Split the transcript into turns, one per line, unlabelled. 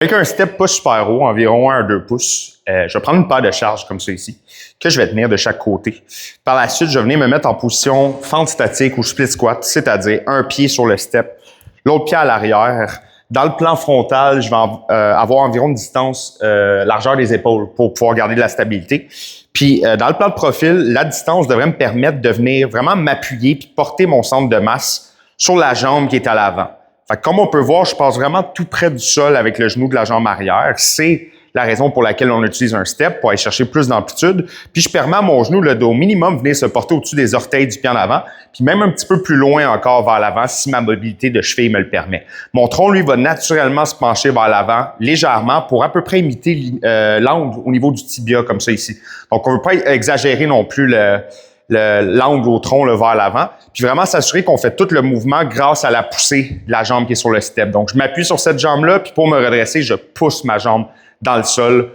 Avec un step pas super haut, environ 1 à 2 pouces, je vais prendre une paire de charges comme ça ici, que je vais tenir de chaque côté. Par la suite, je vais venir me mettre en position fente statique ou split squat, c'est-à-dire un pied sur le step, l'autre pied à l'arrière. Dans le plan frontal, je vais avoir environ une distance largeur des épaules pour pouvoir garder de la stabilité. Puis dans le plan de profil, la distance devrait me permettre de venir vraiment m'appuyer puis porter mon centre de masse sur la jambe qui est à l'avant. Fait que comme on peut voir, je passe vraiment tout près du sol avec le genou de la jambe arrière. C'est la raison pour laquelle on utilise un step pour aller chercher plus d'amplitude. Puis je permets à mon genou de au minimum venir se porter au-dessus des orteils du pied en avant, puis même un petit peu plus loin encore vers l'avant si ma mobilité de cheville me le permet. Mon tronc, lui, va naturellement se pencher vers l'avant légèrement pour à peu près imiter l'angle au niveau du tibia comme ça ici. Donc on ne veut pas exagérer non plus l'angle au tronc vers l'avant, puis vraiment s'assurer qu'on fait tout le mouvement grâce à la poussée de la jambe qui est sur le step. Donc, je m'appuie sur cette jambe-là, puis pour me redresser, je pousse ma jambe dans le sol